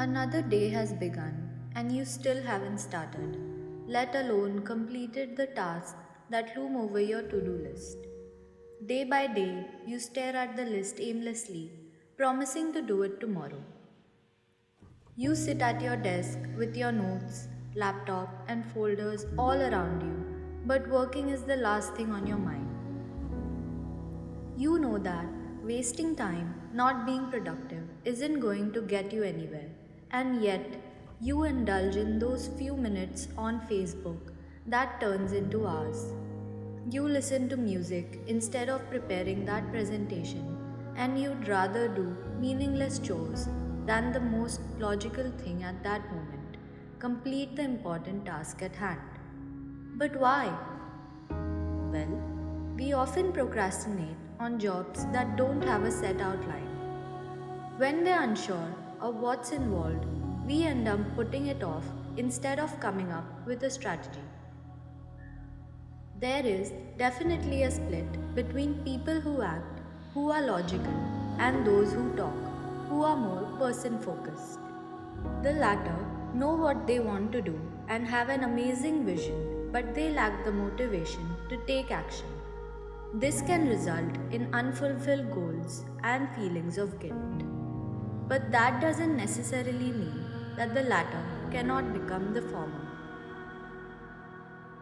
Another day has begun and you still haven't started, let alone completed the tasks that loom over your to do list. Day by day, you stare at the list aimlessly, promising to do it tomorrow. You sit at your desk with your notes, laptop, and folders all around you, but working is the last thing on your mind. You know that wasting time, not being productive, isn't going to get you anywhere, and yet you indulge in those few minutes on Facebook that turns into hours. You listen to music instead of preparing that presentation, and you'd rather do meaningless chores than the most logical thing at that moment complete the important task at hand. But why? Well, we often procrastinate on jobs that don't have a set outline. When we're unsure of what's involved, we end up putting it off instead of coming up with a strategy. There is definitely a split between people who act, who are logical, and those who talk, who are more person focused. The latter know what they want to do and have an amazing vision, but they lack the motivation to take action. This can result in unfulfilled goals and feelings of guilt. But that doesn't necessarily mean that the latter cannot become the former.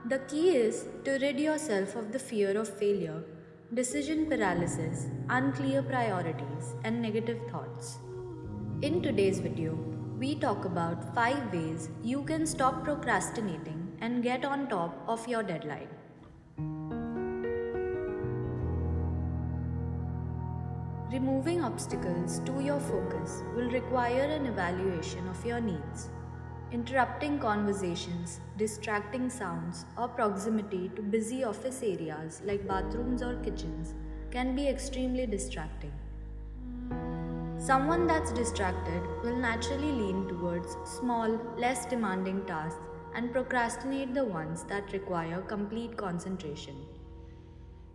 The key is to rid yourself of the fear of failure, decision paralysis, unclear priorities, and negative thoughts. In today's video, we talk about 5 ways you can stop procrastinating and get on top of your deadline. Removing obstacles to your focus will require an evaluation of your needs. Interrupting conversations, distracting sounds, or proximity to busy office areas like bathrooms or kitchens can be extremely distracting. Someone that's distracted will naturally lean towards small, less demanding tasks and procrastinate the ones that require complete concentration.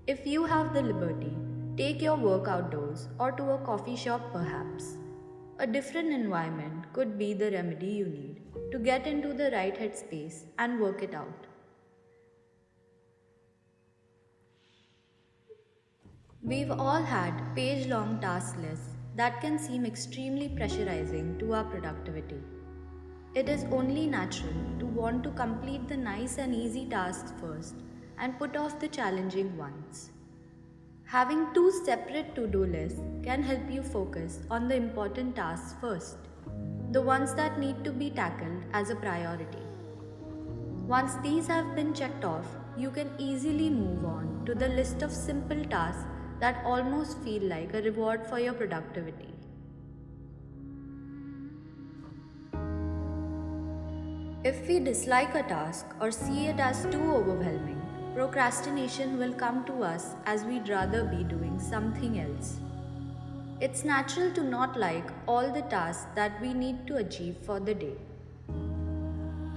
If you have the liberty, take your work outdoors or to a coffee shop perhaps. A different environment could be the remedy you need to get into the right headspace and work it out. We've all had page-long task lists that can seem extremely pressurizing to our productivity. It is only natural to want to complete the nice and easy tasks first and put off the challenging ones. Having 2 separate to-do lists can help you focus on the important tasks first, the ones that need to be tackled as a priority. Once these have been checked off, you can easily move on to the list of simple tasks that almost feel like a reward for your productivity. If we dislike a task or see it as too overwhelming, procrastination will come to us as we'd rather be doing something else. It's natural to not like all the tasks that we need to achieve for the day.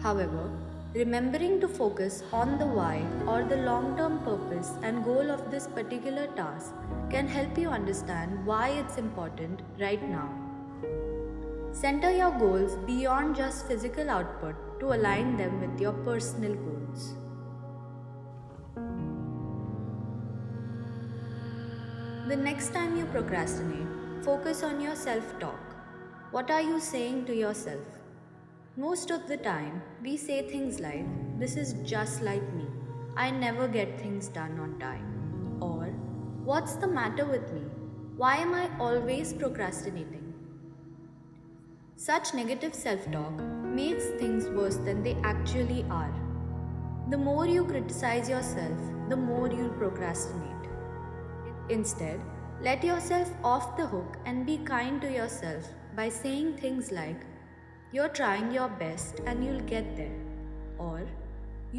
However, remembering to focus on the why or the long-term purpose and goal of this particular task can help you understand why it's important right now. Center your goals beyond just physical output to align them with your personal goals. The next time you procrastinate, focus on your self-talk. What are you saying to yourself? Most of the time, we say things like, "This is just like me. I never get things done on time." Or, "What's the matter with me? Why am I always procrastinating?" Such negative self-talk makes things worse than they actually are. The more you criticize yourself, the more you'll procrastinate. Instead, let yourself off the hook and be kind to yourself by saying things like, "You're trying your best and you'll get there." Or,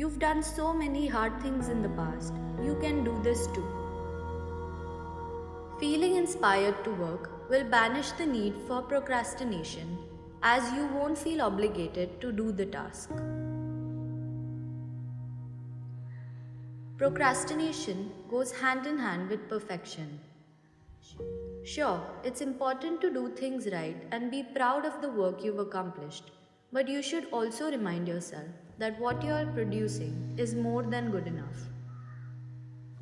"You've done so many hard things in the past, you can do this too." Feeling inspired to work will banish the need for procrastination as you won't feel obligated to do the task. Procrastination goes hand in hand with perfection. Sure, it's important to do things right and be proud of the work you've accomplished, but you should also remind yourself that what you are producing is more than good enough.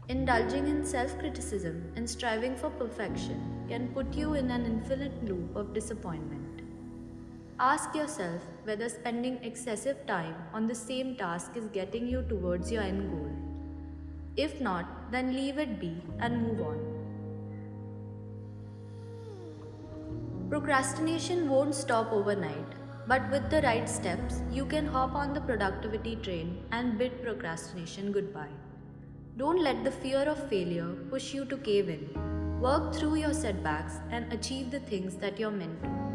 Indulging in self criticism and striving for perfection can put you in an infinite loop of disappointment. Ask yourself whether spending excessive time on the same task is getting you towards your end goal. If not, then leave it be and move on. Procrastination won't stop overnight, but with the right steps, you can hop on the productivity train and bid procrastination goodbye. Don't let the fear of failure push you to cave in. Work through your setbacks and achieve the things that you're meant to.